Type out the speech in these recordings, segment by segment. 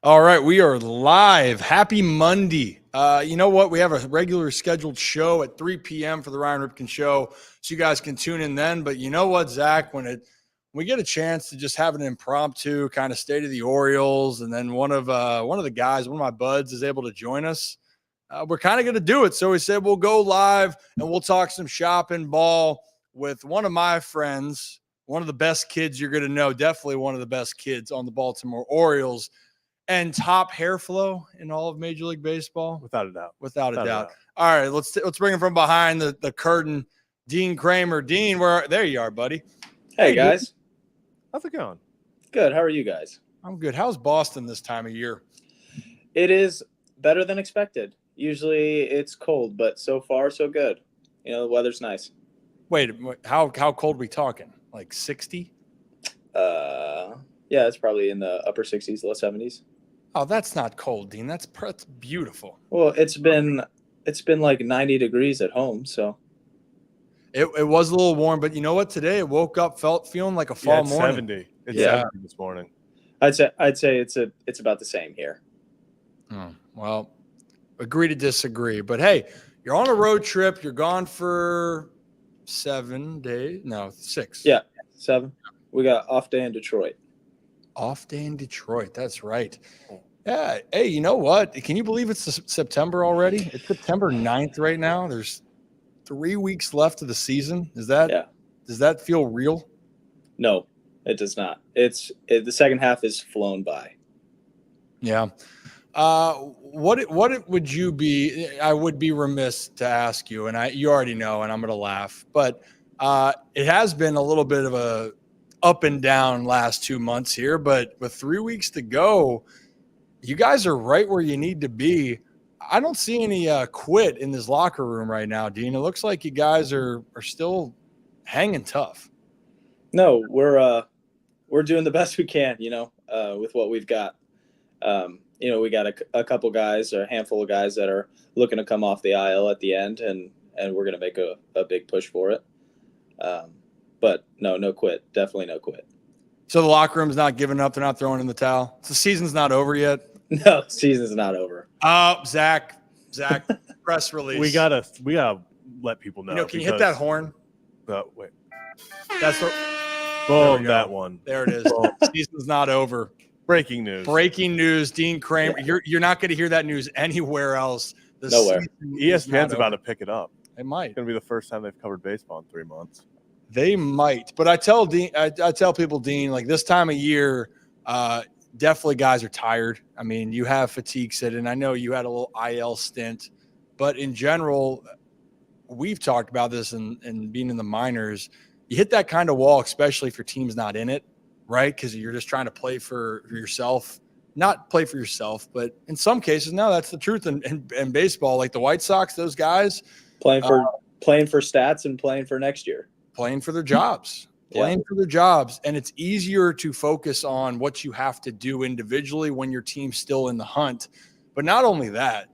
All right, we are live. Happy Monday. You know what? We have a regular scheduled show at 3 p.m. for the Ryan Ripken Show, so you guys can tune in then. But you know what, Zach? When we get a chance to just have an impromptu kind of state of the Orioles, and then one of the guys, one of my buds, is able to join us, we're kind of going to do it. So we said we'll go live and we'll talk some shop and ball with one of my friends, one of the best kids you're going to know, definitely one of the best kids on the Baltimore Orioles. And top hair flow in all of Major League Baseball, without a doubt. Without a doubt. All right, let's bring him from behind the curtain. Dean Kremer. Dean, there you are, buddy. Hey guys, how's it going? Good. How are you guys? I'm good. How's Boston this time of year? It is better than expected. Usually it's cold, but so far so good. You know, the weather's nice. Wait, how cold are we talking? Like 60? Yeah, it's probably in the upper 60s, low 70s. Oh, that's not cold, Dean. That's beautiful. Well, it's been like 90 degrees at home, so it was a little warm, but you know what? Today it woke up feeling like a fall morning. 70. It's 70 this morning. I'd say it's about the same here. Well, agree to disagree. But hey, you're on a road trip. You're gone for 7 days. No, 6. Yeah, 7. We got off day in Detroit. Off day in Detroit. That's right. Yeah. Hey, you know what? Can you believe it's September already? It's September 9th right now. There's 3 weeks left of the season. Does that feel real? No, it does not. The second half is flown by. Yeah. What would you be? I would be remiss to ask you, and you already know, and I'm going to laugh, but it has been a little bit of a up and down last 2 months here, but with 3 weeks to go, you guys are right where you need to be. I don't see any quit in this locker room right now, Dean. It looks like you guys are still hanging tough. No, we're doing the best we can, with what we've got. We got a couple guys, or a handful of guys that are looking to come off the aisle at the end, and we're going to make a big push for it. But no quit. Definitely no quit. So the locker room's not giving up. They're not throwing in the towel. So the season's not over yet. No, season's not over. Zach, press release. We gotta let people know. Can you hit that horn? Wait. That's what. Boom, that one. There it is. Season's not over. Breaking news. Breaking news. Dean Kremer. Yeah. You're not going to hear that news anywhere else. Nowhere. ESPN's about to pick it up. It might. It's going to be the first time they've covered baseball in 3 months. They might, but I tell people, Dean, like this time of year, definitely guys are tired. I mean, you have fatigue sitting. I know you had a little IL stint, but in general, we've talked about this and being in the minors, you hit that kind of wall, especially if your team's not in it, right? Because you're just trying to play for yourself, not play for yourself, but in some cases, no, that's the truth in baseball. Like the White Sox, those guys playing for stats and playing for next year. Playing for their jobs, And it's easier to focus on what you have to do individually when your team's still in the hunt. But not only that,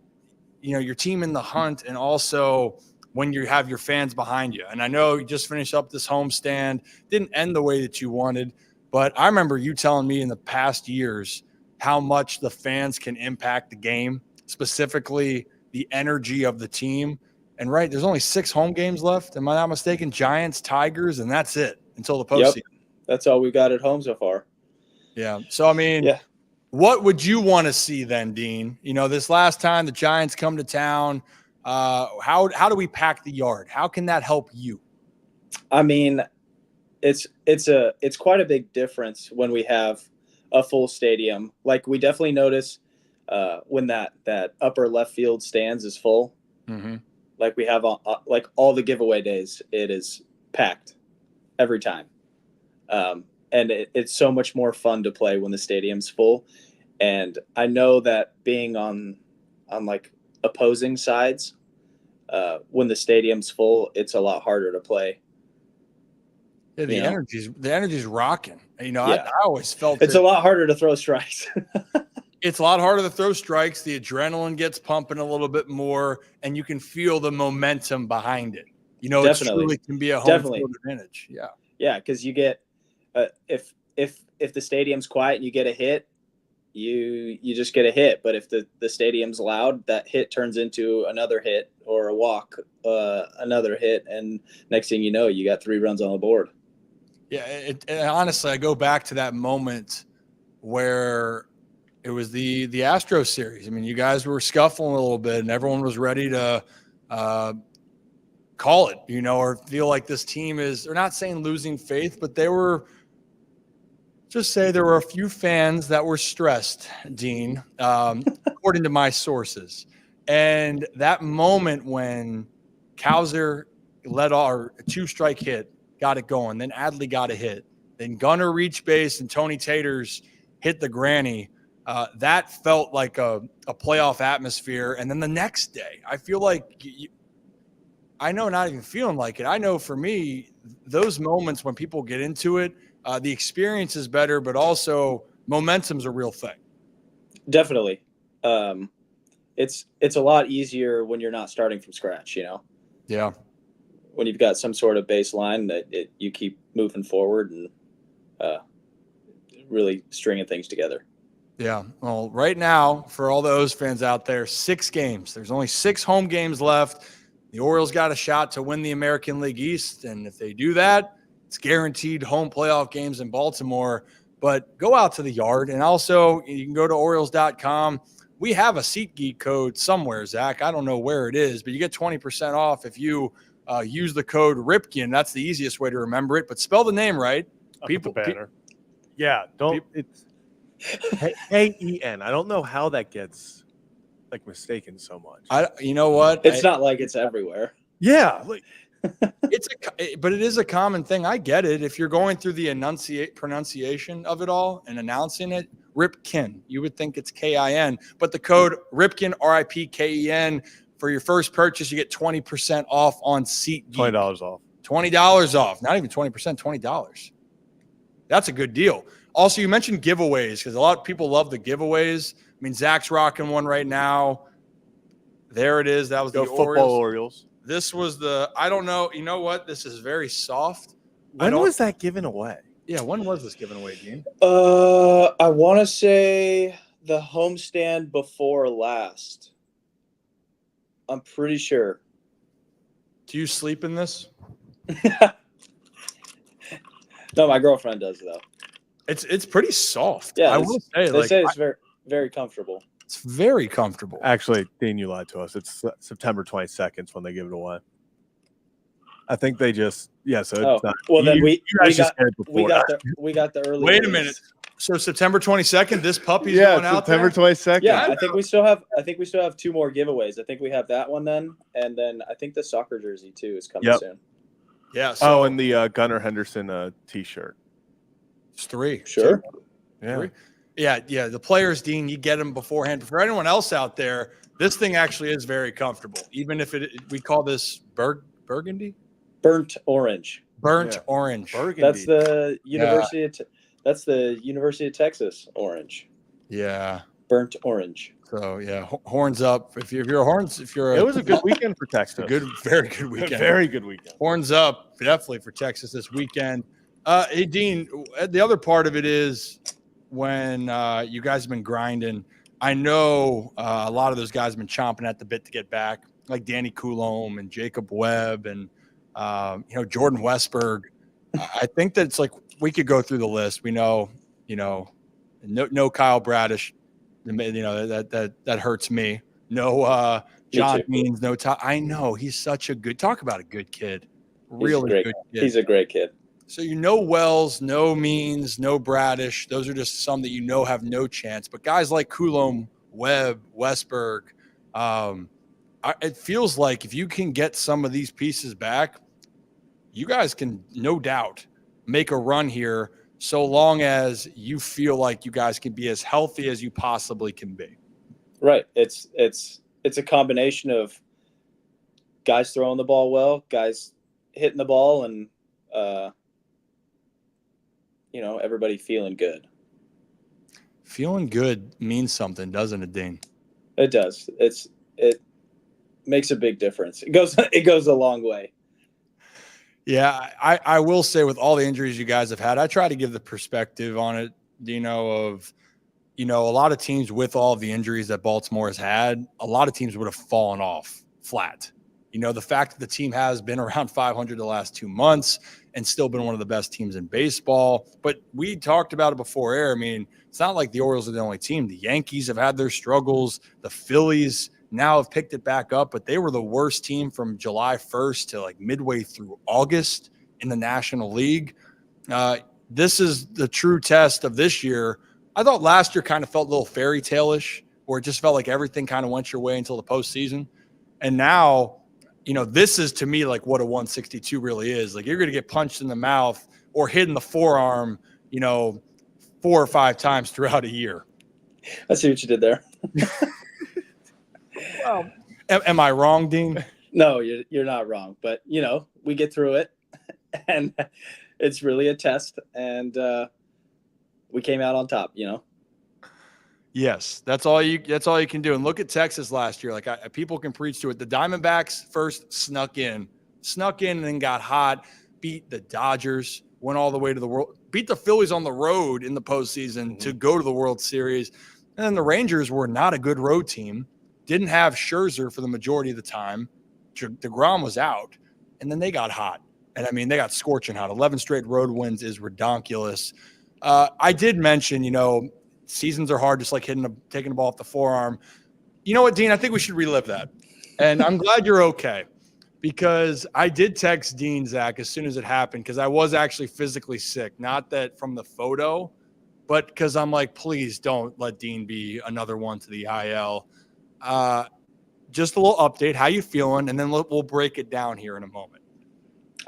your team in the hunt, and also when you have your fans behind you. And I know you just finished up this homestand, didn't end the way that you wanted, but I remember you telling me in the past years how much the fans can impact the game, specifically the energy of the team. And right, there's only 6 home games left. Am I not mistaken? Giants, Tigers, and that's it until the postseason. Yep. That's all we've got at home so far. Yeah. So, I mean, What would you want to see then, Dean? This last time the Giants come to town, how do we pack the yard? How can that help you? I mean, it's quite a big difference when we have a full stadium. Like we definitely notice when that upper left field stands is full. Mm-hmm. Like we have like all the giveaway days, it is packed every time. And it's so much more fun to play when the stadium's full. And I know that being on like opposing sides, when the stadium's full, it's a lot harder to play. Yeah, the energy's rocking. I always felt it's a lot harder to throw strikes. It's a lot harder to throw strikes. The adrenaline gets pumping a little bit more, and you can feel the momentum behind it. It truly can be a home field advantage. Yeah, because you get if the stadium's quiet and you get a hit, you just get a hit. But if the stadium's loud, that hit turns into another hit or a walk, another hit, and next thing you know, you got 3 runs on the board. Yeah, and honestly, I go back to that moment where it was the Astros series. I mean, you guys were scuffling a little bit, and everyone was ready to call it, or feel like this team is – they're not saying losing faith, but they were – just say there were a few fans that were stressed, Dean, according to my sources. And that moment when Cowser led our 2-strike hit, got it going, then Adley got a hit, then Gunnar reached base and Tony Taters hit the granny. That felt like a playoff atmosphere. And then the next day, I feel like I know not even feeling like it. I know for me, those moments when people get into it, the experience is better, but also momentum's a real thing. Definitely. It's a lot easier when you're not starting from scratch, Yeah. When you've got some sort of baseline that you keep moving forward and really stringing things together. Yeah. Well, right now, for all those fans out there, 6 games. There's only 6 home games left. The Orioles got a shot to win the American League East, and if they do that, it's guaranteed home playoff games in Baltimore. But go out to the yard, and also you can go to Orioles.com. We have a SeatGeek code somewhere, Zach. I don't know where it is, but you get 20% off if you use the code Ripken. That's the easiest way to remember it. But spell the name right. People, banner. It's K-E-N. I don't know how that gets mistaken so much. You know what? It's not like it's everywhere. Yeah, but it is a common thing. I get it. If you're going through the pronunciation of it all and announcing it, Ripken, you would think it's K-I-N, but the code Ripken, R-I-P-K-E-N, for your first purchase, you get 20% off on SeatGeek. $20 off. $20 off. Not even 20%, $20. That's a good deal. Also, you mentioned giveaways because a lot of people love the giveaways. I mean, Zach's rocking one right now. There it is. That was the football Orioles. This was I don't know. You know what? This is very soft. When was that given away? Yeah, when was this given away, Dean? I want to say the homestand before last. I'm pretty sure. Do you sleep in this? No, my girlfriend does though. It's pretty soft. Yeah, I will say. They say it's very, very comfortable. It's very comfortable. Actually, Dean, you lied to us. It's September 22nd when they give it away. I think they just So it's not. Well, then we got the early. Wait a minute. So September 22nd, this puppy's going out September 22nd. Yeah, I think we still have 2 more giveaways. I think we have that one then, and then I think the soccer jersey too is coming soon. Yeah. So, and the Gunnar Henderson T-shirt. It's 3. Sure. 2, Yeah. 3. Yeah. The players, Dean, you get them beforehand. For anyone else out there, this thing actually is very comfortable. Even if we call this burgundy, burnt orange. Orange. Burgundy. That's the University. That's the University of Texas orange. Yeah. Burnt orange. So yeah, horns up. If you're a horns, it was a good weekend for Texas. Very good weekend. Very good weekend. Horns up, definitely for Texas this weekend. Hey Dean, the other part of it is when you guys have been grinding. I know a lot of those guys have been chomping at the bit to get back, like Danny Coulombe and Jacob Webb and Jordan Westberg. I think that it's like we could go through the list. We know, no Kyle Bradish. That hurts me. No John Means, no Todd. I know he's such a good. Talk about a good kid. Really good kid. He's a great kid. So Wells, no Means, no Bradish. Those are just some that have no chance. But guys like Coulombe, Webb, Westberg, it feels like if you can get some of these pieces back, you guys can no doubt make a run here so long as you feel like you guys can be as healthy as you possibly can be. Right. It's a combination of guys throwing the ball well, guys hitting the ball, and everybody feeling good. Feeling good means something, doesn't it, Dean? It does. It makes a big difference. It goes a long way. Yeah, I will say with all the injuries you guys have had, I try to give the perspective on it, of a lot of teams with all of the injuries that Baltimore has had, a lot of teams would have fallen off flat. The fact that the team has been around 500 the last 2 months and still been one of the best teams in baseball. But we talked about it before air. I mean, it's not like the Orioles are the only team. The Yankees have had their struggles. The Phillies now have picked it back up, but they were the worst team from July 1st to like midway through August in the National League. This is the true test of this year. I thought last year kind of felt a little fairy tale-ish, where it just felt like everything kind of went your way until the postseason. And now, this is to me like what a 162 really is. Like, you're going to get punched in the mouth or hit in the forearm, 4 or 5 times throughout a year. I see what you did there. Well, am I wrong, Dean? No, you're not wrong. But, we get through it, and it's really a test. And we came out on top, Yes, that's all you can do. And look at Texas last year. Like, people can preach to it. The Diamondbacks first snuck in and then got hot, beat the Dodgers, went all the way to the world, beat the Phillies on the road in the postseason to go to the World Series. And then the Rangers were not a good road team, didn't have Scherzer for the majority of the time. DeGrom was out, and then they got hot. And I mean, they got scorching hot. 11 straight road wins is redonkulous. I did mention, seasons are hard, just like taking the ball off the forearm. You know what, Dean? I think we should relive that. And I'm glad you're okay, because I did text Dean, Zach, as soon as it happened, because I was actually physically sick. Not that from the photo, but because I'm like, please don't let Dean be another one to the IL. Just a little update. How you feeling? And then we'll break it down here in a moment.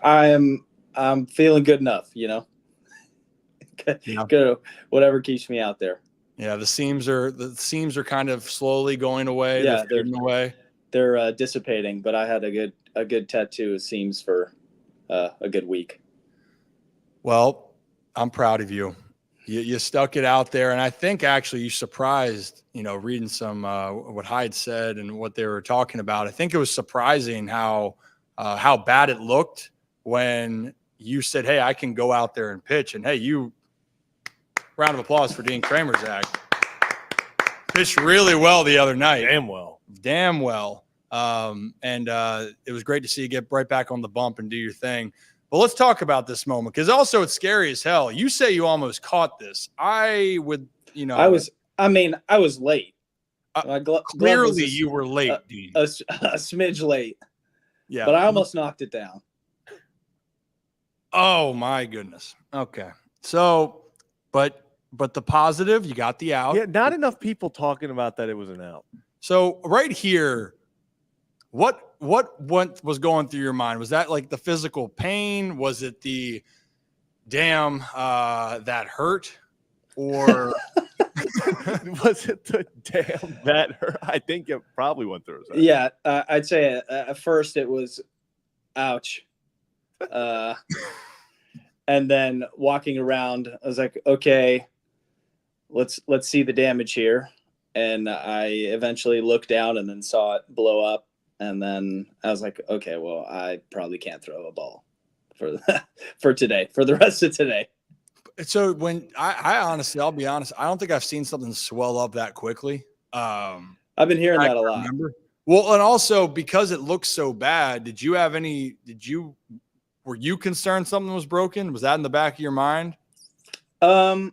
I'm feeling good enough, Good, whatever keeps me out there. Yeah, the seams are kind of slowly going away. Yeah, they're fading away. They're dissipating, but I had a good tattoo of seams for a good week. Well, I'm proud of you. You stuck it out there, and I think actually you surprised. Reading some what Hyde said and what they were talking about. I think it was surprising how bad it looked when you said, "Hey, I can go out there and pitch." And hey, round of applause for Dean Kremer, Zach. Pitched really well the other night. Damn well. And it was great to see you get right back on the bump and do your thing. But let's talk about this moment, because also it's scary as hell. You say you almost caught this. I would, I was late. Clearly you were late, Dean. A smidge late. Yeah. But I almost knocked it down. Oh my goodness. Okay. So, but the positive, you got the out. Yeah, not enough people talking about that it was an out. So right here, what was going through your mind? Was that like the physical pain? Was it the damn that hurt? Or was it the damn that hurt? I think it probably went through his head. Yeah, I'd say at first it was ouch. And then walking around, I was like, okay, let's see the damage here. And I eventually looked down and then saw it blow up. And then I was like, okay, well, I probably can't throw a ball for today, for the rest of today. So when I honestly, I'll be honest, I don't think I've seen something swell up that quickly. I've been hearing that a lot. Remember? Well, and also because it looks so bad, were you concerned something was broken? Was that in the back of your mind? To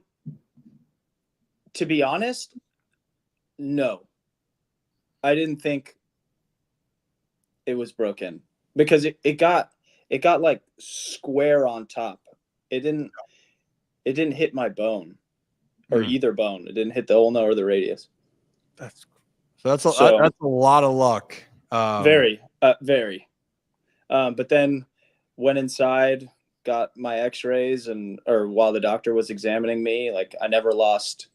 be honest, no. I didn't think it was broken because it got like square on top. It didn't hit my bone or either bone. It didn't hit the ulna or the radius. That's a lot of luck. Very. But then went inside, got my x-rays or while the doctor was examining me, like I never lost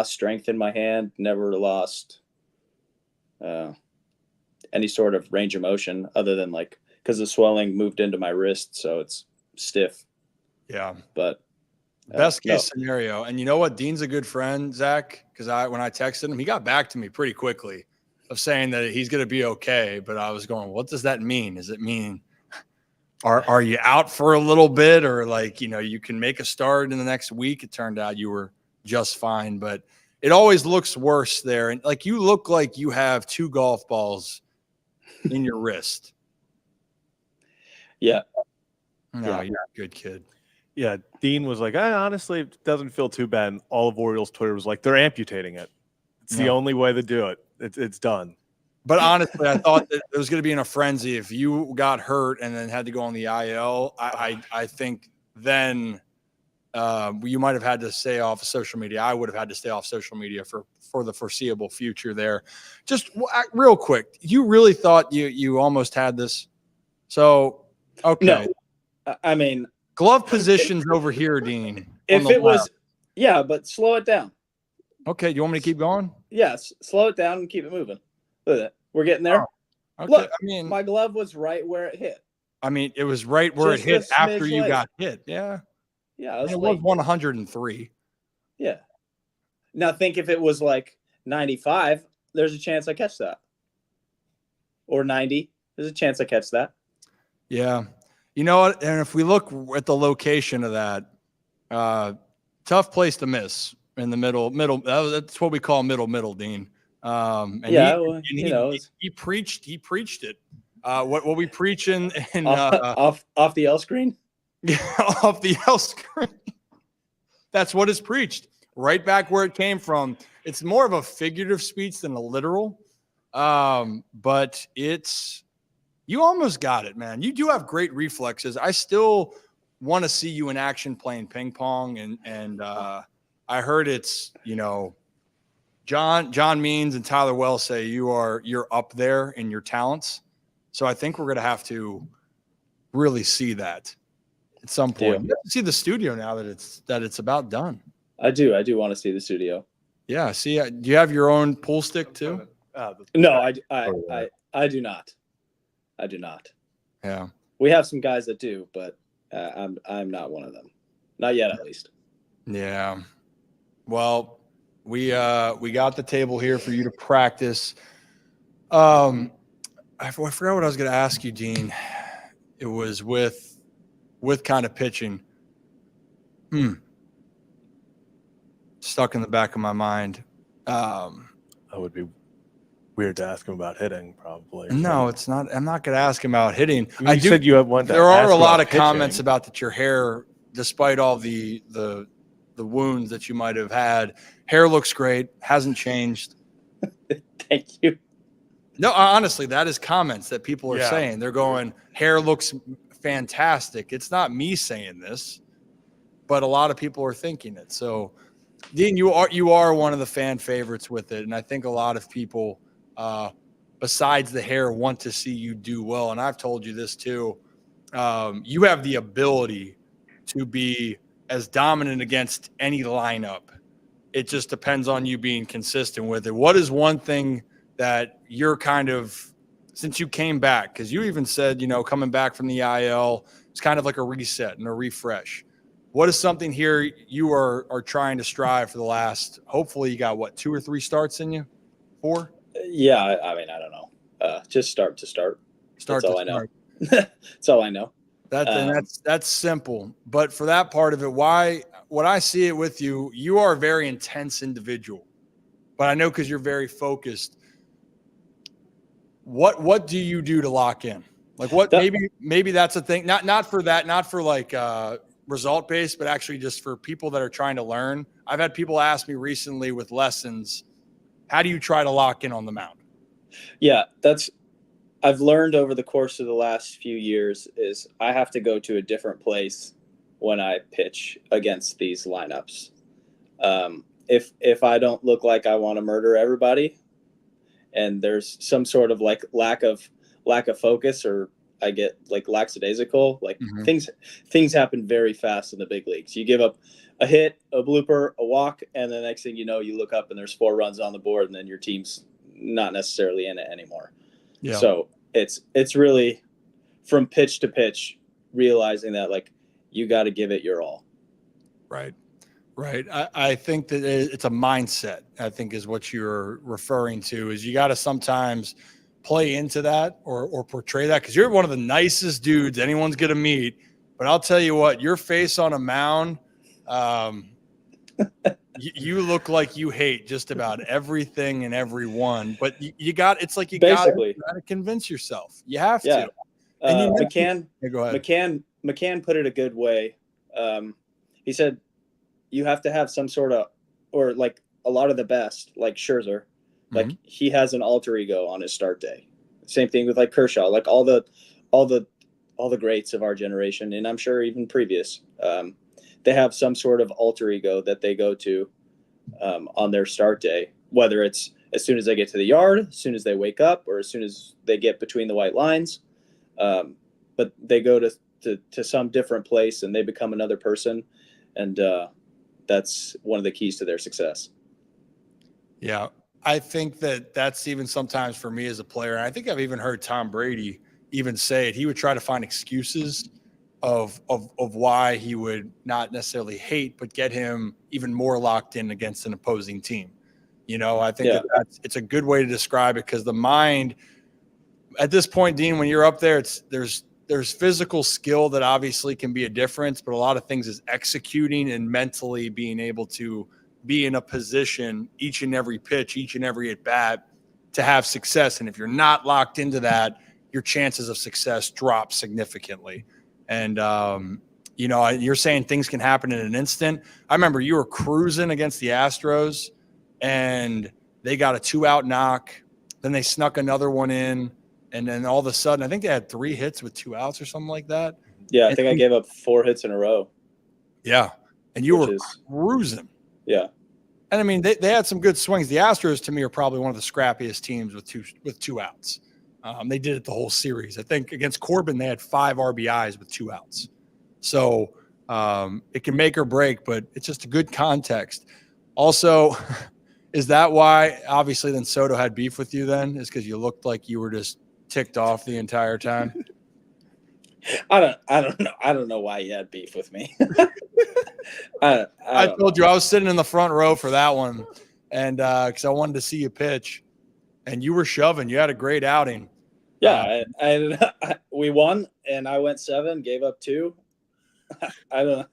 strength in my hand, never lost any sort of range of motion other than like, cause the swelling moved into my wrist. So it's stiff. Yeah. But best case scenario. And you know what? Dean's a good friend, Zach, because when I texted him, he got back to me pretty quickly of saying that he's going to be okay. But I was going, what does that mean? Does it mean, are you out for a little bit, or like, you can make a start in the next week? It turned out you were just fine. But it always looks worse there. And like you look like you have 2 golf balls in your wrist. Yeah. No, Yeah. you're a good kid. Yeah, Dean was like, honestly, it doesn't feel too bad. And all of Orioles Twitter was like, they're amputating it. It's the only way to do it. It's done. But honestly, I thought that it was going to be in a frenzy. If you got hurt and then had to go on the IL, I think then you might have had to stay off of social media. I would have had to stay off social media for the foreseeable future there. Just real quick, you really thought you almost had this? So, okay. No, I mean, glove positions over here, Dean. If it was, yeah, but slow it down. Okay, you want me to keep going? Yes, slow it down and keep it moving. Look at that. We're getting there. Oh, okay. Look, I mean, my glove was right where it hit. I mean, it was right where Just it hit a smidge after you later. got hit. Yeah. Yeah, It was 103. Yeah. Now think if it was like 95, there's a chance I catch that. Or 90, there's a chance I catch that. Yeah. You know what? And if we look at the location of that, tough place to miss in the middle. That's what we call middle, Dean. And yeah, he preached it. What we preach in off the L screen? Yeah, off the L screen. That's what is preached. Right back where it came from. It's more of a figurative speech than a literal. But you almost got it, man. You do have great reflexes. I still want to see you in action playing ping pong. And I heard it's, John Means and Tyler Wells say you're up there in your talents. So I think we're going to have to really see that at some point. Yeah. You have to see the studio now that it's about done. I do want to see the studio. Yeah. See, do you have your own pool stick too? No, I do not. I do not. Yeah. We have some guys that do, but I'm not one of them. Not yet, at least. Yeah. Well, we got the table here for you to practice. I forgot what I was going to ask you, Dean. It was with kind of pitching. Stuck in the back of my mind. That would be weird to ask him about hitting, probably. No, it's not. I'm not going to ask him about hitting. You said you have one. There are a lot of comments about that your hair, despite all the wounds that you might have had, hair looks great. Hasn't changed. Thank you. No, honestly, that is comments that people are saying. They're going, hair looks fantastic. It's not me saying this, but a lot of people are thinking it. So, Dean, you are one of the fan favorites with it, and I think a lot of people, besides the hair, want to see you do well. And I've told you this too. You have the ability to be as dominant against any lineup. It just depends on you being consistent with it. What is one thing that you're kind of, since you came back, because you even said, coming back from the IL, it's kind of like a reset and a refresh. What is something here you are trying to strive for the last, hopefully you got 2 or 3 starts in you? 4? Yeah, I mean, I don't know. Just start to start. That's all I know. That's all I know. That's simple. But for that part of it, when I see it with you, you are a very intense individual. But I know because you're very focused. What do you do to lock in? Like maybe that's a thing. Not for that, not for like result based, but actually just for people that are trying to learn. I've had people ask me recently with lessons, how do you try to lock in on the mound? Yeah, I've learned over the course of the last few years is I have to go to a different place when I pitch against these lineups. If I don't look like I want to murder everybody, and there's some sort of like lack of focus, or I get like lackadaisical, like things happen very fast in the big leagues. You give up a hit, a blooper, a walk, and the next thing you know, you look up and there's 4 runs on the board, and then your team's not necessarily in it anymore. Yeah. So it's really from pitch to pitch, realizing that like you got to give it your all. Right. I think that it's a mindset, I think is what you're referring to, is you got to sometimes play into that or portray that, because you're one of the nicest dudes anyone's going to meet. But I'll tell you what, your face on a mound, You look like you hate just about everything and everyone, but you got it's like you Basically. got to convince yourself. You have Yeah. to. And you Go ahead. McCann put it a good way. He said you have to have some sort of, or like a lot of the best, like Scherzer, like he has an alter ego on his start day. Same thing with like Kershaw, like all the greats of our generation, and I'm sure even previous. They have some sort of alter ego that they go to on their start day, whether it's as soon as they get to the yard, as soon as they wake up, or as soon as they get between the white lines. But they go to some different place and they become another person. And that's one of the keys to their success. Yeah. I think that's even sometimes for me as a player. And I think I've even heard Tom Brady even say it. He would try to find excuses of why he would not necessarily hate, but get him even more locked in against an opposing team. I think it's a good way to describe it, because the mind at this point, Dean, when you're up there, there's physical skill that obviously can be a difference, but a lot of things is executing and mentally being able to be in a position each and every pitch, each and every at bat to have success. And if you're not locked into that, your chances of success drop significantly. And, you're saying things can happen in an instant. I remember you were cruising against the Astros and they got a 2-out knock. Then they snuck another one in. And then all of a sudden, I think they had 3 hits with 2 outs or something like that. Yeah, I think I gave up 4 hits in a row. Yeah. And you were cruising. Yeah. And I mean, they had some good swings. The Astros, to me, are probably one of the scrappiest teams with 2 outs. They did it the whole series. I think against Corbin, they had 5 RBIs with 2 outs. So it can make or break, but it's just a good context. Also, is that why, obviously, then Soto had beef with you then? Is because you looked like you were just ticked off the entire time? I don't know why he had beef with me. I told you I was sitting in the front row for that one, and because I wanted to see you pitch, and you were shoving. You had a great outing. Yeah, we won, and I went 7, gave up 2. I'm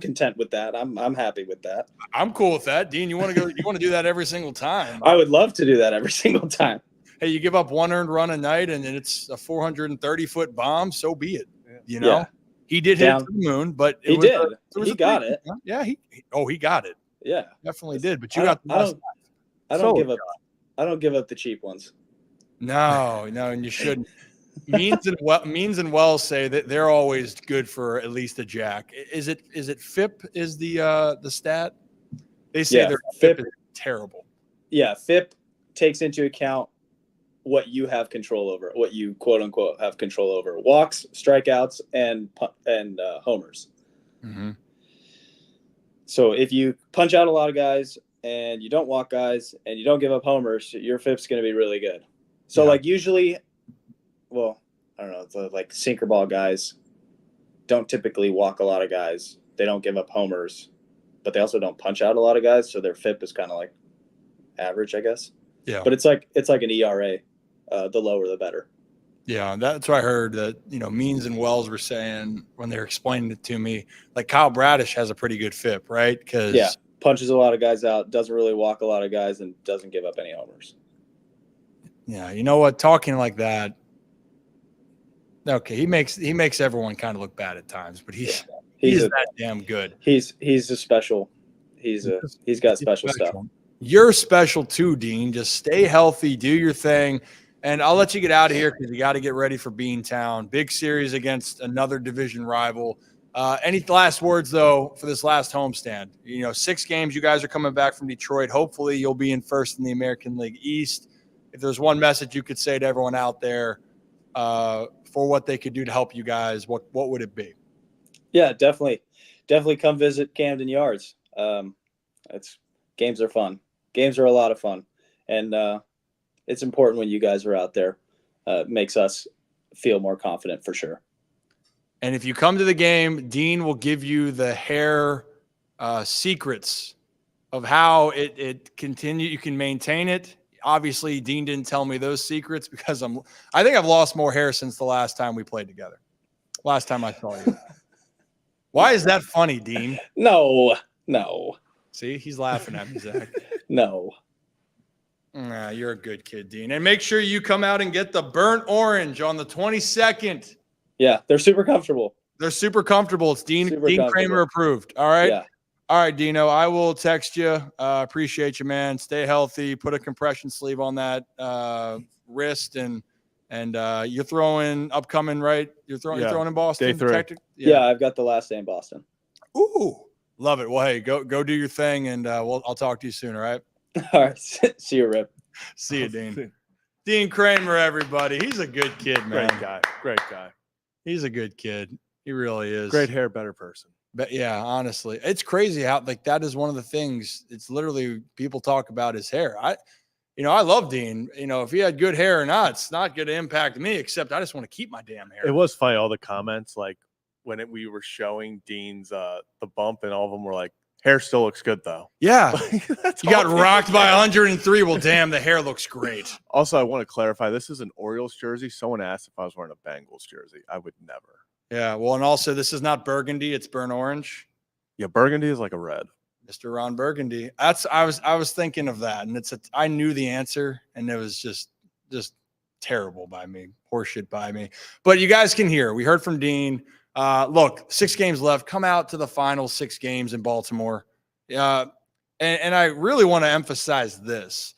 content with that. I'm happy with that. I'm cool with that, Dean. You want to go? You want to do that every single time? I would love to do that every single time. Hey, you give up 1 earned run a night, and it's a 430-foot bomb. So be it. He did hit it to the moon, but he got it. Yeah, he got it. Yeah, definitely did. But you got the best. I don't give up the cheap ones. No, and you shouldn't. Means and Wells say that they're always good for at least a jack. Is it FIP is the stat? They say their FIP is terrible. Yeah, FIP takes into account what you have control over, what you quote unquote have control over: walks, strikeouts, and homers. Mm-hmm. So if you punch out a lot of guys and you don't walk guys and you don't give up homers, your FIP's going to be really good. So like usually, well, I don't know, the like sinker ball guys don't typically walk a lot of guys. They don't give up homers, but they also don't punch out a lot of guys. So their FIP is kind of like average, I guess. Yeah. But it's like an ERA. The lower, the better. Yeah, that's what I heard that, Means and Wells were saying when they were explaining it to me. Like Kyle Bradish has a pretty good FIP, right? Because punches a lot of guys out, doesn't really walk a lot of guys, and doesn't give up any homers. Yeah, you know what? Talking like that, okay, he makes everyone kind of look bad at times, but he's that damn good. He's a special. He's got special stuff. You're special too, Dean. Just stay healthy, do your thing. And I'll let you get out of here because you got to get ready for Beantown. Big series against another division rival. Any last words, though, for this last homestand? 6 games. You guys are coming back from Detroit. Hopefully, you'll be in first in the American League East. If there's one message you could say to everyone out there for what they could do to help you guys, what would it be? Yeah, definitely come visit Camden Yards. Games are fun. Games are a lot of fun. And it's important when you guys are out there. It makes us feel more confident for sure. And if you come to the game, Dean will give you the hair secrets of how it continue. You can maintain it. Obviously, Dean didn't tell me those secrets because I think I've lost more hair since the last time we played together. Last time I saw you. Why is that funny, Dean? No, No. See, he's laughing at me, Zach. No. Nah, you're a good kid, Dean. And make sure you come out and get the burnt orange on the 22nd. Yeah, they're super comfortable. They're super comfortable. It's Dean Kremer approved. All right. Yeah. All right, Dino. I will text you. Appreciate you, man. Stay healthy. Put a compression sleeve on that wrist, and you're throwing upcoming, right? You're throwing in Boston. Day 3. Yeah, I've got the last day in Boston. Ooh, love it. Well, hey, go do your thing, and I'll talk to you soon. All right. All right. See you, Rip. See you, Dean. Dean Kremer, everybody. He's a good kid, man. Great guy. He's a good kid. He really is. Great hair, better person. But yeah, honestly, it's crazy how that is one of the things. It's literally people talk about his hair. I love Dean. If he had good hair or not, it's not going to impact me. Except I just want to keep my damn hair. It was funny. All the comments, like when we were showing Dean's the bump, and all of them were like, "Hair still looks good, though." Yeah, you got rocked by 103. Well, damn, the hair looks great. Also, I want to clarify: this is an Orioles jersey. Someone asked if I was wearing a Bengals jersey. I would never. Yeah, well, and also this is not burgundy; it's burnt orange. Yeah, burgundy is like a red. Mr. Ron Burgundy. I was thinking of that, and I knew the answer, and it was just terrible by me, horseshit by me. But you guys can hear. We heard from Dean. Look, 6 games left. Come out to the final 6 games in Baltimore. And I really want to emphasize this.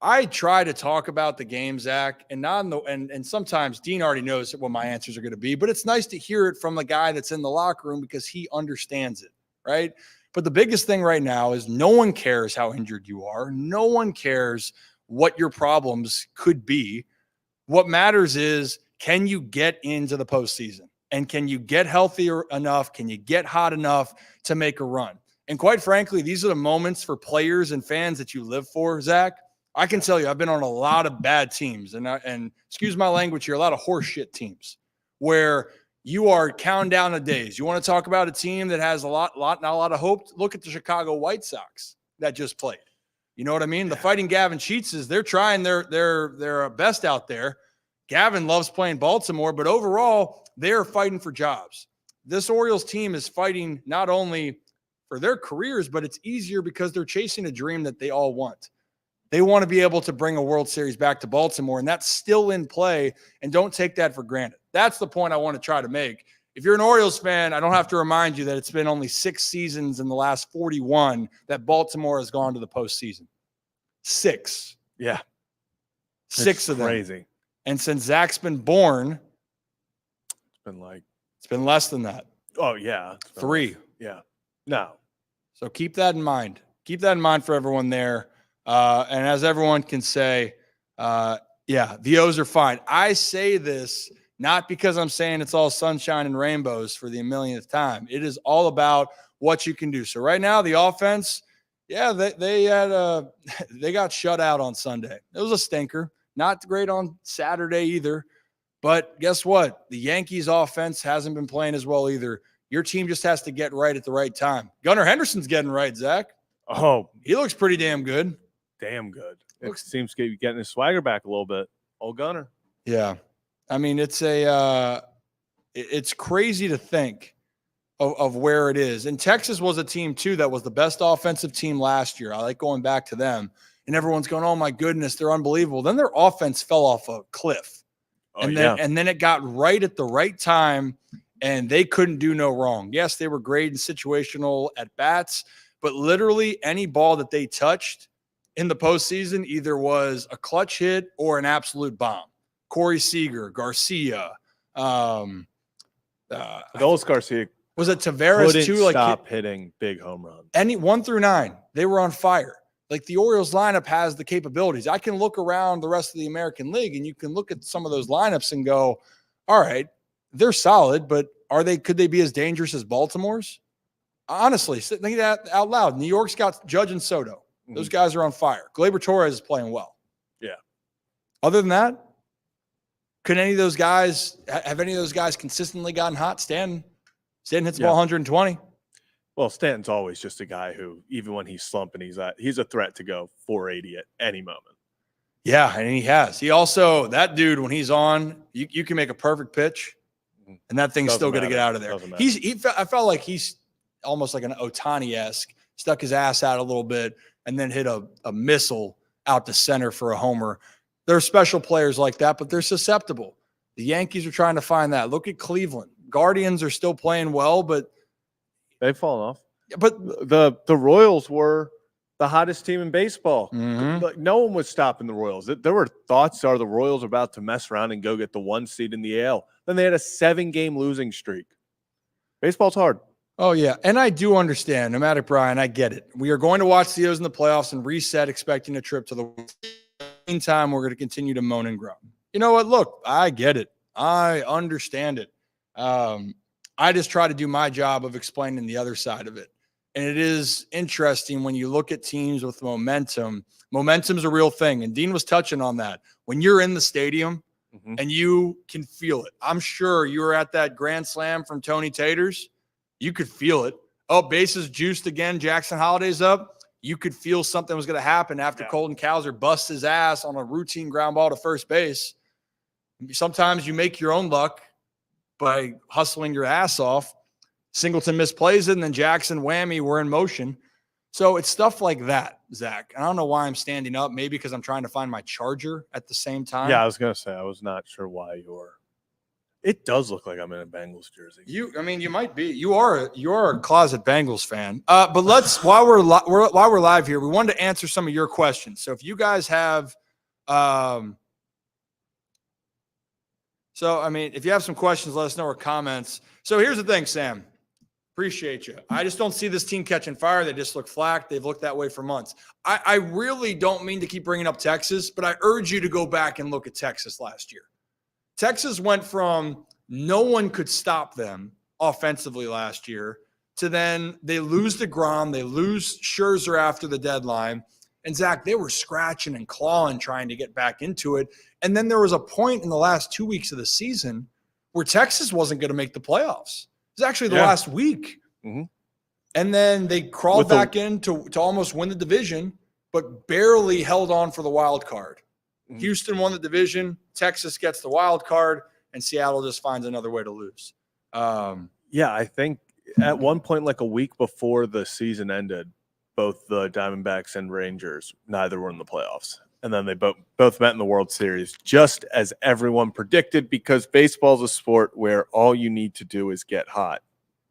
I try to talk about the game, Zach, and sometimes Dean already knows what my answers are going to be, but it's nice to hear it from the guy that's in the locker room because he understands it, right? But the biggest thing right now is no one cares how injured you are. No one cares what your problems could be. What matters is, can you get into the postseason? And can you get healthier enough? Can you get hot enough to make a run? And quite frankly, these are the moments for players and fans that you live for, Zach. I can tell you, I've been on a lot of bad teams, and excuse my language here, a lot of horseshit teams where you are counting down the days. You want to talk about a team that has not a lot of hope? Look at the Chicago White Sox that just played. You know what I mean? Yeah. The Fighting Gavin Sheetses, they're trying their best out there. Gavin loves playing Baltimore, but overall, they're fighting for jobs. This Orioles team is fighting not only for their careers, but it's easier because they're chasing a dream that they all want. They want to be able to bring a World Series back to Baltimore, and that's still in play, and don't take that for granted. That's the point I want to try to make. If you're an Orioles fan, I don't have to remind you that it's been only 6 seasons in the last 41 that Baltimore has gone to the postseason. 6. Yeah. 6 of them. Crazy. And since Zach's been born, it's been less than that. Oh, yeah. 3. Yeah. No. So keep that in mind. Keep that in mind for everyone there. And as everyone can say, the O's are fine. I say this not because I'm saying it's all sunshine and rainbows for the millionth time. It is all about what you can do. So right now, the offense, they got shut out on Sunday. It was a stinker. Not great on Saturday either. But guess what? The Yankees offense hasn't been playing as well either. Your team just has to get right at the right time. Gunnar Henderson's getting right, Zach. Oh, he looks pretty damn good. Damn good. It seems to be getting his swagger back a little bit. Old Gunnar. Yeah. I mean, it's crazy to think of where it is. And Texas was a team, too, that was the best offensive team last year. I like going back to them. And everyone's going, oh, my goodness, they're unbelievable. Then their offense fell off a cliff. And then it got right at the right time, and they couldn't do no wrong. Yes, they were great in situational at-bats, but literally any ball that they touched in the postseason either was a clutch hit or an absolute bomb. Corey Seager, Garcia. Those Garcia. Was it Tavares too? Stop hitting big home runs. 1 through 9, they were on fire. Like the Orioles lineup has the capabilities. I can look around the rest of the American League and you can look at some of those lineups and go, all right, they're solid, but could they be as dangerous as Baltimore's? Honestly, think that out loud. New York's got Judge and Soto. Those guys are on fire. Gleyber Torres is playing well. Yeah. Other than that, have any of those guys consistently gotten hot? Stanton hits the ball 120. Well, Stanton's always just a guy who, even when he's slumping, he's a threat to go 480 at any moment. Yeah, and he has. He also, that dude, when he's on, you can make a perfect pitch, and that thing's still going to get out of there. I felt like he's almost like an Ohtani-esque, stuck his ass out a little bit, and then hit a missile out to center for a homer. There are special players like that, but they're susceptible. The Yankees are trying to find that. Look at Cleveland. Guardians are still playing well, but they've fallen off. But the Royals were the hottest team in baseball. Mm-hmm. No one was stopping the Royals. There were thoughts the Royals about to mess around and go get the 1 seed in the AL. Then they had a 7-game losing streak. Baseball's hard. Oh, yeah. And I do understand. Nomadic Brian, I get it. We are going to watch the O's in the playoffs and reset expecting a trip to the World Series. In the meantime, we're going to continue to moan and groan. You know what? Look, I get it. I understand it. I just try to do my job of explaining the other side of it. And it is interesting when you look at teams with momentum. Momentum's a real thing. And Dean was touching on that. When you're in the stadium and you can feel it. I'm sure you were at that grand slam from Tony Taters. You could feel it. Oh, bases juiced again. Jackson Holiday's up. You could feel something was going to happen after Colton Cowser busts his ass on a routine ground ball to first base. Sometimes you make your own luck by hustling your ass off. Singleton misplays it, and then Jackson, whammy, we're in motion. So it's stuff like that, Zach. I don't know why I'm standing up. Maybe because I'm trying to find my charger at the same time. Yeah, I was going to say, I was not sure why you were. It does look like I'm in a Bengals jersey. You might be. You are a closet Bengals fan. But let's while we're live here, we wanted to answer some of your questions. So if you guys have, if you have some questions, let us know, or comments. So here's the thing, Sam. Appreciate you. I just don't see this team catching fire. They just look flack. They've looked that way for months. I really don't mean to keep bringing up Texas, but I urge you to go back and look at Texas last year. Texas went from no one could stop them offensively last year to then they lose DeGrom, they lose Scherzer after the deadline. And, Zach, they were scratching and clawing trying to get back into it. And then there was a point in the last 2 weeks of the season where Texas wasn't going to make the playoffs. It was actually the last week. Mm-hmm. And then they crawled back in to almost win the division, but barely held on for the wild card. Mm-hmm. Houston won the division. Texas gets the wild card, and Seattle just finds another way to lose. I think at one point, like a week before the season ended, both the Diamondbacks and Rangers, neither were in the playoffs. And then they both met in the World Series, just as everyone predicted, because baseball's a sport where all you need to do is get hot.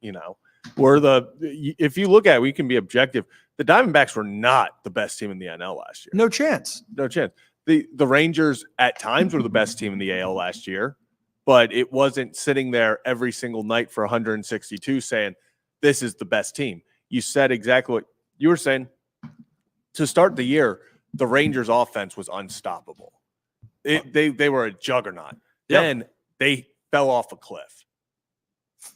If you look at it, we can be objective. The Diamondbacks were not the best team in the NL last year. No chance. The Rangers at times were the best team in the AL last year, but it wasn't sitting there every single night for 162 saying, this is the best team. You said exactly what you were saying. To start the year, the Rangers offense was unstoppable. They were a juggernaut. Yep. Then they fell off a cliff.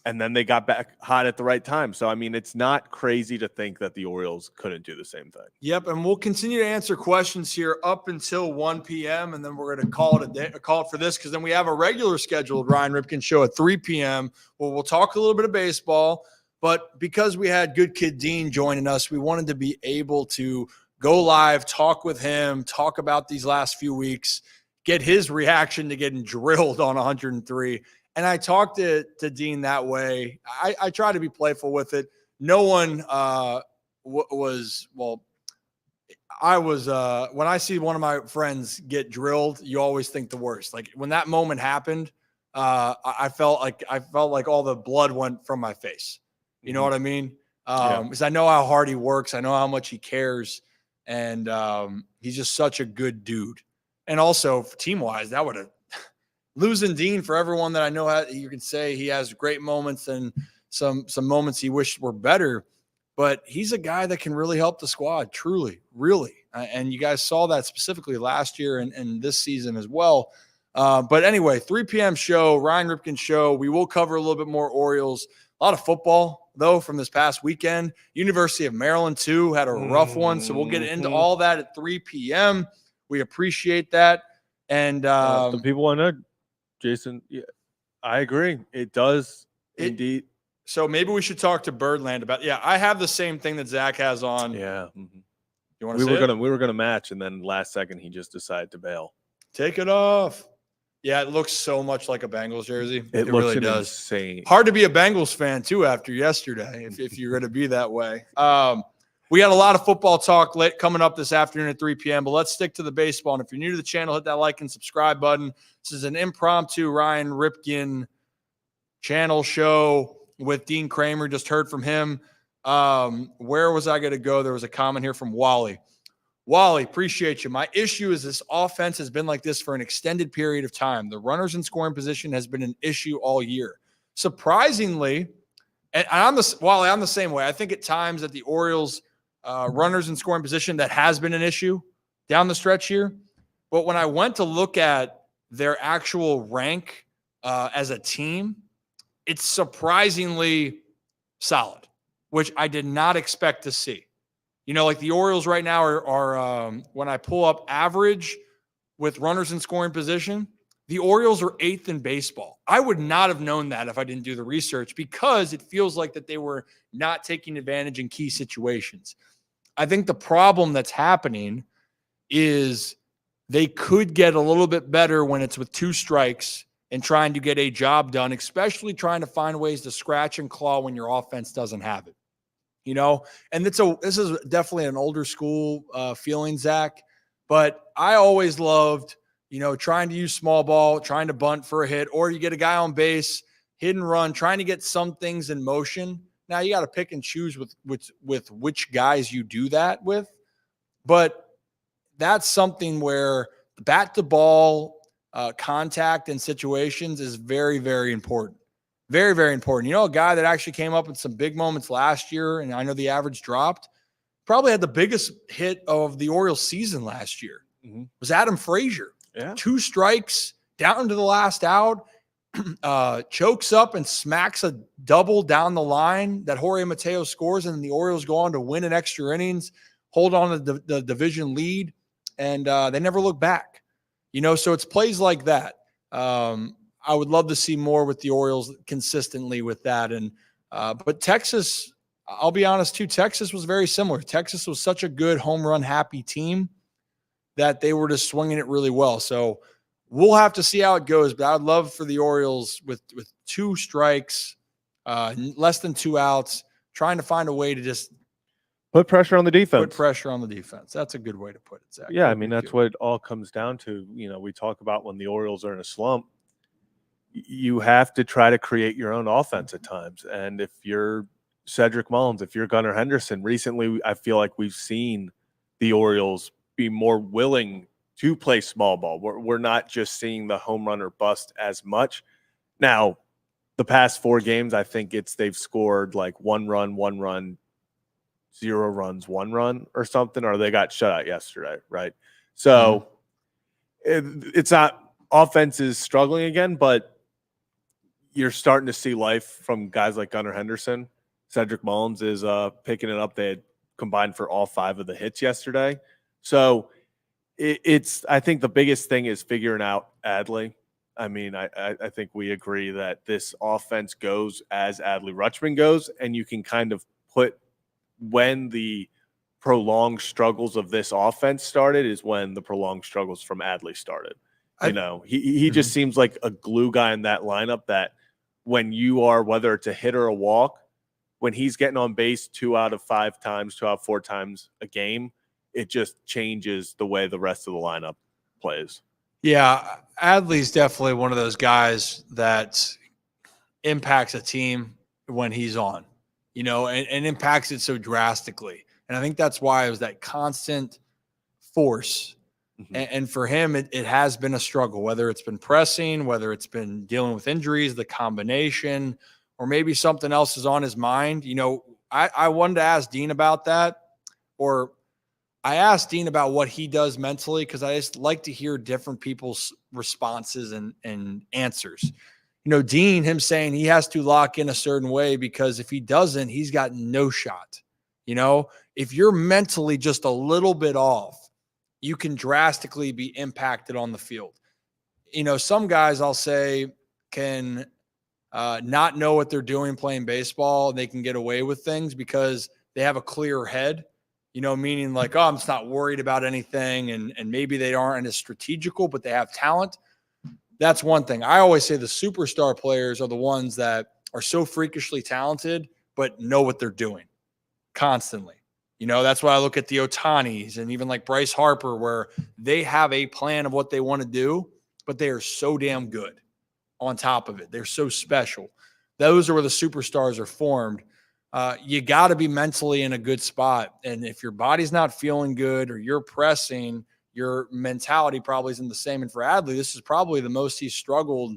And then they got back hot at the right time. So, it's not crazy to think that the Orioles couldn't do the same thing. Yep, and we'll continue to answer questions here up until 1 p.m., and then we're going to call it for this, because then we have a regular scheduled Ryan Ripken show at 3 p.m. where we'll talk a little bit of baseball. But because we had Good Kid Dean joining us, we wanted to be able to go live, talk with him, talk about these last few weeks, get his reaction to getting drilled on 103. And I talked to Dean that way. I try to be playful with it. No one when I see one of my friends get drilled, you always think the worst. Like when that moment happened, I felt like all the blood went from my face. You know what I mean? Because I know how hard he works. I know how much he cares. And he's just such a good dude. And also team-wise, that would have losing Dean, for everyone that I know, you can say he has great moments and some moments he wished were better, but he's a guy that can really help the squad, truly, really. And you guys saw that specifically last year and this season as well. But anyway, 3 p.m. show, Ryan Ripken show. We will cover a little bit more Orioles. A lot of football, though, from this past weekend. University of Maryland, too, had a rough one. So we'll get into all that at 3 p.m. We appreciate that. And the people want to know, Jason, I agree. It does indeed. So maybe we should talk to Birdland about. Yeah, I have the same thing that Zach has on. Yeah. Mm-hmm. You want to? We were gonna match, and then last second he just decided to bail. Take it off. Yeah, it looks so much like a Bengals jersey. It really does. Insane. Hard to be a Bengals fan too after yesterday, if you're going to be that way. We got a lot of football talk coming up this afternoon at 3 p.m., but let's stick to the baseball. And if you're new to the channel, hit that like and subscribe button. This is an impromptu Ryan Ripken channel show with Dean Kremer. Just heard from him. Where was I going to go? There was a comment here from Wally. Wally, appreciate you. My issue is this offense has been like this for an extended period of time. The runners in scoring position has been an issue all year. Surprisingly, and I'm the same way. I think at times that the Orioles runners in scoring position, that has been an issue down the stretch here. But when I went to look at their actual rank as a team, it's surprisingly solid, which I did not expect to see. You know, like the Orioles right now are when I pull up average with runners in scoring position, the Orioles are 8th in baseball. I would not have known that if I didn't do the research, because it feels like that they were not taking advantage in key situations. I think the problem that's happening is they could get a little bit better when it's with 2 strikes and trying to get a job done, especially trying to find ways to scratch and claw when your offense doesn't have it. You know, and this is definitely an older school feeling, Zach, but I always loved, you know, trying to use small ball, trying to bunt for a hit, or you get a guy on base, hit and run, trying to get some things in motion. Now you got to pick and choose with which guys you do that with, but that's something where the bat to ball contact in situations is very, very important. Very, very important. You know, a guy that actually came up in some big moments last year, and I know the average dropped, probably had the biggest hit of the Orioles season last year, was Adam Frazier. Yeah. 2 strikes down to the last out, chokes up and smacks a double down the line that Jorge Mateo scores, and then the Orioles go on to win in extra innings, hold on to the division lead, and they never look back. You know, so it's plays like that. I would love to see more with the Orioles consistently with that. And but Texas, I'll be honest too, Texas was very similar. Texas was such a good home run happy team that they were just swinging it really well. So we'll have to see how it goes. But I would love for the Orioles with 2 strikes, less than 2 outs, trying to find a way to just put pressure on the defense. Put pressure on the defense. That's a good way to put it, Zach. Yeah, I mean, that's what it all comes down to. You know, we talk about when the Orioles are in a slump, you have to try to create your own offense at times. And if you're Cedric Mullins, if you're Gunnar Henderson, recently I feel like we've seen the Orioles be more willing to play small ball. We're not just seeing the home run or bust as much. Now, the past 4 games, I think they've scored like 1 run, 0 runs, 1 run or something, or they got shut out yesterday, right? So it's not offense is struggling again, but you're starting to see life from guys like Gunnar Henderson. Cedric Mullins is picking it up. They had combined for all 5 of the hits yesterday. So I think the biggest thing is figuring out Adley. I mean, I think we agree that this offense goes as Adley Rutschman goes, and you can kind of put when the prolonged struggles of this offense started is when the prolonged struggles from Adley started. You know, he just seems like a glue guy in that lineup that when you are, whether it's a hit or a walk, when he's getting on base 2 out of 5 times, 2 out of 4 times a game, it just changes the way the rest of the lineup plays. Yeah, Adley's definitely one of those guys that impacts a team when he's on, you know, and impacts it so drastically. And I think that's why it was that constant force. And for him, it has been a struggle, whether it's been pressing, whether it's been dealing with injuries, the combination, or maybe something else is on his mind. You know, I wanted to ask Dean about that, or I asked Dean about what he does mentally, because I just like to hear different people's responses and answers. You know, Dean, him saying he has to lock in a certain way because if he doesn't, he's got no shot. You know, if you're mentally just a little bit off, you can drastically be impacted on the field. You know, some guys I'll say can not know what they're doing playing baseball, and they can get away with things because they have a clear head, you know, meaning like, oh, I'm just not worried about anything. And maybe they aren't as strategical, but they have talent. That's one thing. I always say the superstar players are the ones that are so freakishly talented, but know what they're doing constantly. That's why I look at the Otanis and even like Bryce Harper, where they have a plan of what they want to do, but they are so damn good on top of it. They're so special. Those are where the superstars are formed. You got to be mentally in a good spot. And if your body's not feeling good or you're pressing, your mentality probably isn't the same. And for Adley, this is probably the most he's struggled,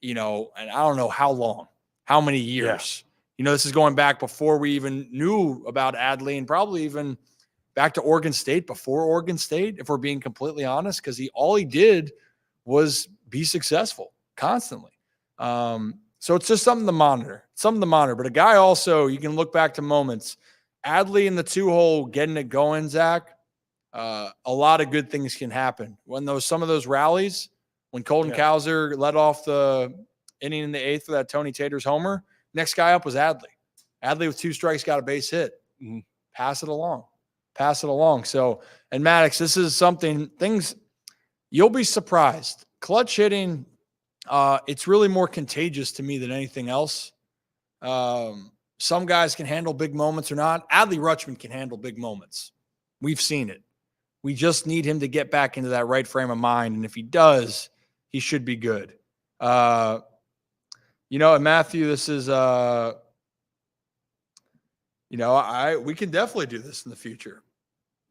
and I don't know how long, how many years. This is going back before we even knew about Adley, and probably even back to Oregon State, before Oregon State, if we're being completely honest, because all he did was be successful constantly. So it's just something to monitor. But a guy also, you can look back to moments. Adley in the 2-hole getting it going, Zach. A lot of good things can happen. When some of those rallies, when Colton Cowser led off the inning in the 8th for that Tony Taters homer, next guy up was Adley. Adley with 2 strikes got a base hit. Mm-hmm. Pass it along. So, and Maddox, this is things you'll be surprised. Clutch hitting, it's really more contagious to me than anything else. Some guys can handle big moments or not. Adley Rutschman can handle big moments. We've seen it. We just need him to get back into that right frame of mind. And if he does, he should be good. And Matthew, this is, we can definitely do this in the future.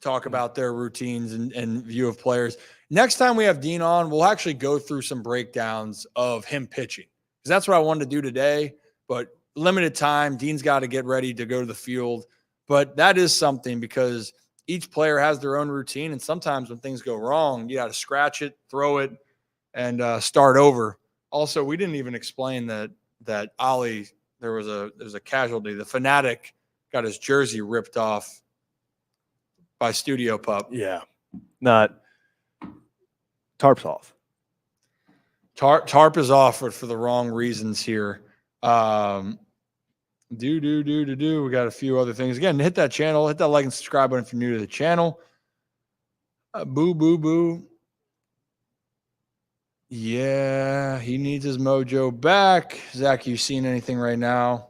Talk about their routines and view of players. Next time we have Dean on, we'll actually go through some breakdowns of him pitching, because that's what I wanted to do today, but limited time. Dean's got to get ready to go to the field, but that is something, because each player has their own routine. And sometimes when things go wrong, you got to scratch it, throw it, and start over. Also, we didn't even explain that Ollie, there's a casualty. The Fanatic got his jersey ripped off by Studio Pup. Yeah. Not tarp's off. Tarp is off for the wrong reasons here. We got a few other things. Again, hit that channel, hit that like and subscribe button if you're new to the channel. Boo. Yeah, he needs his mojo back. Zach, you seen anything right now?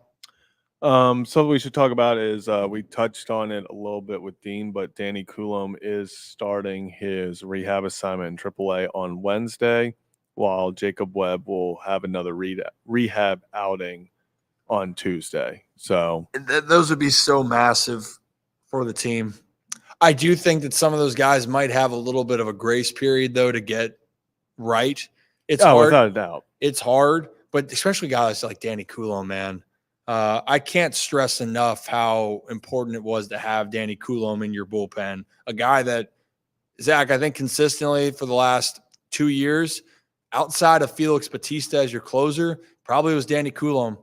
Something we should talk about is we touched on it a little bit with Dean, but Danny Coulomb is starting his rehab assignment in AAA on Wednesday, while Jacob Webb will have another rehab outing on Tuesday. So those would be so massive for the team. I do think that some of those guys might have a little bit of a grace period, though, to get right. It's hard. Without a doubt. It's hard, but especially guys like Danny Coulomb, man. I can't stress enough how important it was to have Danny Coulomb in your bullpen. A guy that, Zach, I think consistently for the last 2 years, outside of Felix Bautista as your closer, probably was Danny Coulomb.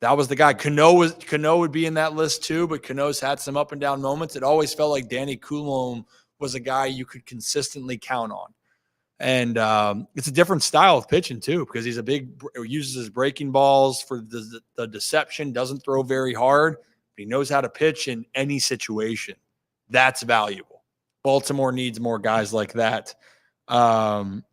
That was the guy. Cano would be in that list too, but Cano's had some up and down moments. It always felt like Danny Coulomb was a guy you could consistently count on. And it's a different style of pitching too, because he's uses his breaking balls for the deception, doesn't throw very hard, but he knows how to pitch in any situation. That's valuable. Baltimore needs more guys like that. Joe,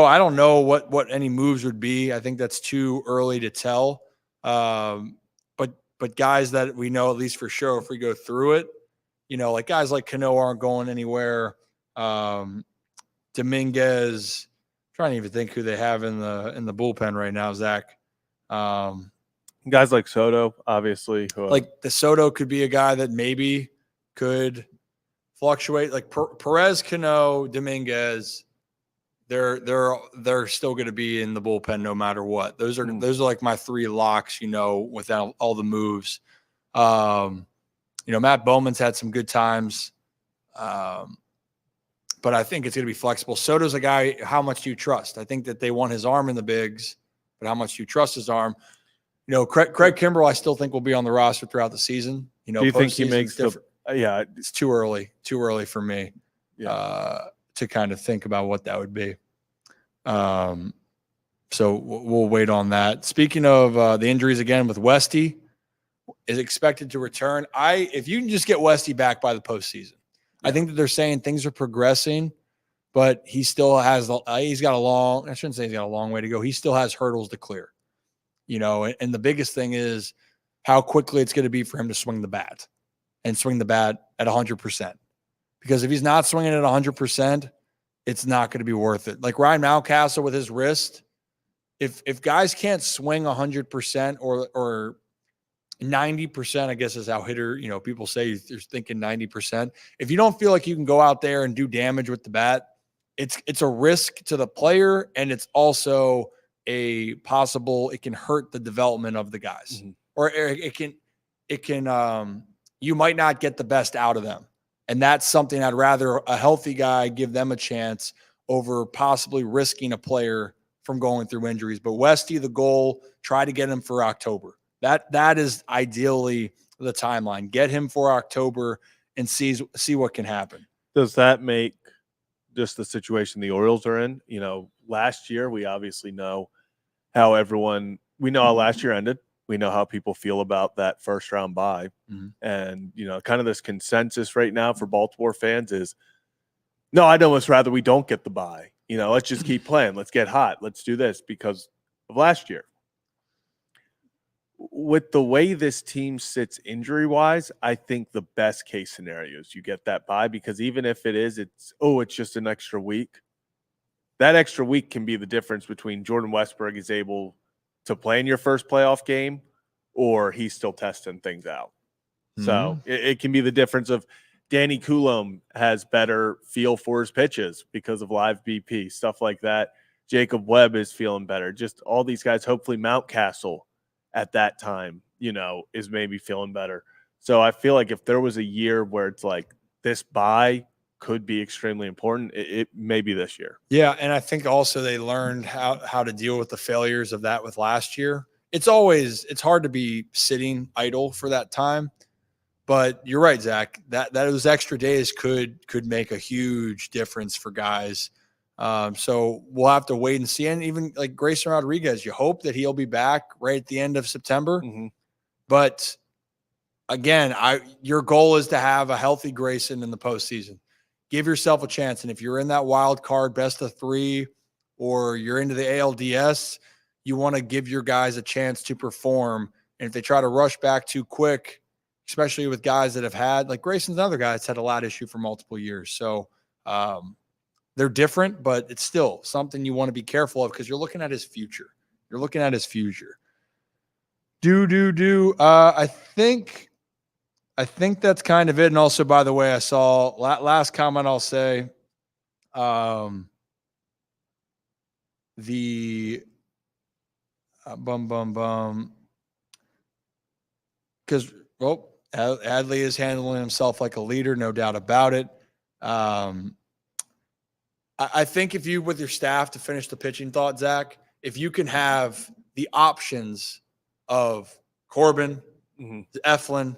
I don't know what any moves would be. I think that's too early to tell. But guys that we know, at least for sure, if we go through it, like guys like Cano aren't going anywhere. Dominguez, trying to even think who they have in the bullpen right now, Zach. Guys like Soto, obviously. Like the Soto could be a guy that maybe could fluctuate. Like Perez, Cano, Dominguez, they're still going to be in the bullpen no matter what. Those are like my 3 locks, without all the moves. Matt Bowman's had some good times. But I think it's going to be flexible. Soto's a guy, how much do you trust? I think that they want his arm in the bigs, but how much do you trust his arm? Craig Kimbrell, I still think will be on the roster throughout the season. Do you think he makes different? Yeah, it's too early for me to kind of think about what that would be. So we'll wait on that. Speaking of the injuries again with Westy, is expected to return. If you can just get Westy back by the postseason, I think that they're saying things are progressing, but he still has, I shouldn't say he's got a long way to go. He still has hurdles to clear, and the biggest thing is how quickly it's going to be for him to swing the bat and swing the bat at 100%. Because if he's not swinging at 100%, it's not going to be worth it. Like Ryan Mountcastle with his wrist, if guys can't swing 100% or 90%, I guess is how hitter, people say they're thinking 90%. If you don't feel like you can go out there and do damage with the bat, it's a risk to the player, and it's also it can hurt the development of the guys. Mm-hmm. Or it can you might not get the best out of them. And that's something I'd rather a healthy guy give them a chance over possibly risking a player from going through injuries. But Westy, the goal, try to get him for October. That is ideally the timeline. Get him for October and see what can happen. Does that make just the situation the Orioles are in? Last year, we obviously know how last year ended. We know how people feel about that first round bye. Mm-hmm. And, kind of this consensus right now for Baltimore fans is, no, I'd almost rather we don't get the bye. Let's just keep playing. Let's get hot. Let's do this because of last year. With the way this team sits injury-wise, I think the best case scenario is you get that bye, because even if it's just an extra week, that extra week can be the difference between Jordan Westburg is able to play in your first playoff game or he's still testing things out. Mm-hmm. So it can be the difference of Danny Coulomb has better feel for his pitches because of live BP, stuff like that. Jacob Webb is feeling better. Just all these guys, hopefully Mountcastle at that time, is maybe feeling better. So I feel like if there was a year where it's like this bye could be extremely important, it may be this year. Yeah, and I think also they learned how to deal with the failures of that with last year. It's hard to be sitting idle for that time. But you're right, Zach, that those extra days could make a huge difference for guys. So we'll have to wait and see. And even like Grayson Rodriguez, you hope that he'll be back right at the end of September. Mm-hmm. But again, your goal is to have a healthy Grayson in the postseason. Give yourself a chance. And if you're in that wild card best of 3 or you're into the ALDS, you want to give your guys a chance to perform. And if they try to rush back too quick, especially with guys that have had, like Grayson's another guy that's had a lat issue for multiple years. So they're different, but it's still something you want to be careful of because you're looking at his future. I think that's kind of it. And also, by the way, I saw last comment I'll say, because Adley is handling himself like a leader, no doubt about it. I think if you, with your staff, to finish the pitching thought, Zach, if you can have the options of Corbin, mm-hmm. Eflin,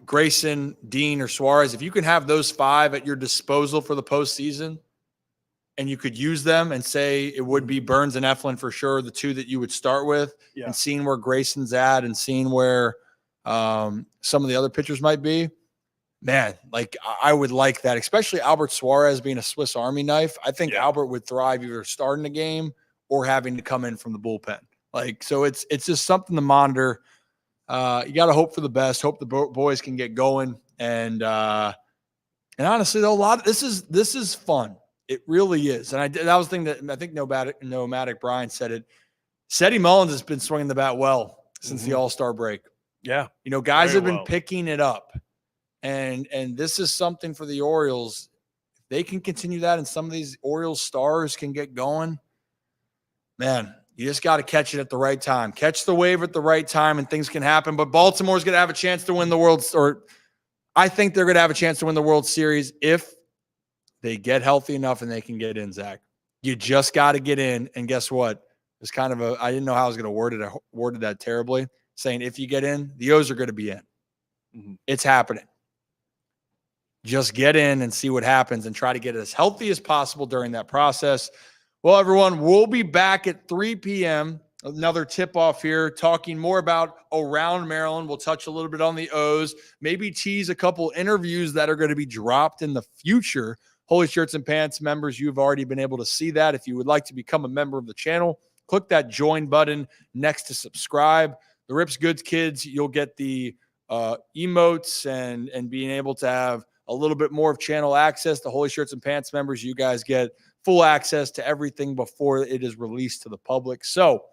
Grayson, Dean, or Suarez, if you can have those 5 at your disposal for the postseason, and you could use them and say it would be Burns and Eflin for sure, the 2 that you would start with, and seeing where Grayson's at and seeing where some of the other pitchers might be, man, like I would like that, especially Albert Suarez being a Swiss Army knife. I think Albert would thrive either starting the game or having to come in from the bullpen. Like, so it's just something to monitor. You got to hope for the best. Hope the boys can get going. And honestly, though, this is fun. It really is. And that was the thing that I think Nomadic Brian said it. Seti Mullins has been swinging the bat well since the All-Star break. Yeah. Guys have been picking it up. And this is something for the Orioles. If they can continue that and some of these Orioles stars can get going, man, you just got to catch it at the right time. Catch the wave at the right time and things can happen. But Baltimore's going to have a chance to win the I think they're going to have a chance to win the World Series if they get healthy enough and they can get in, Zach. You just got to get in. And guess what? It's kind of I didn't know how I was going to worded that terribly, saying if you get in, the O's are going to be in. Mm-hmm. It's happening. Just get in and see what happens and try to get as healthy as possible during that process. Well, everyone, we'll be back at 3 p.m. Another tip-off here, talking more about around Maryland. We'll touch a little bit on the O's, maybe tease a couple interviews that are going to be dropped in the future. Holy Shirts and Pants members, you've already been able to see that. If you would like to become a member of the channel, click that join button next to subscribe. the Rips Goods kids, you'll get the emotes and being able to have a little bit more of channel access. The Holy Shirts and Pants members, you guys get full access to everything before it is released to the public. So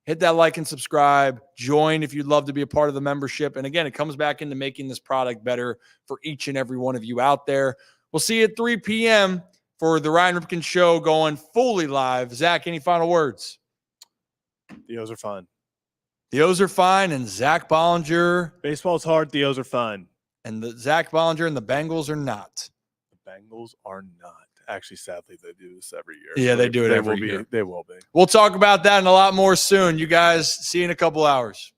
hit that like and subscribe. Join if you'd love to be a part of the membership. And again, it comes back into making this product better for each and every one of you out there. We'll see you at 3 p.m. for the Ryan Ripken Show going fully live. Zach, any final words? The O's are fun. The O's are fine, and Zach Bollinger. Baseball's hard. The O's are fun. And the Zach Bollinger and the Bengals are not. The Bengals are not. Actually, sadly, they do this every year. Yeah, so they do it every year. They will be. We'll talk about that and a lot more soon. You guys, see you in a couple hours.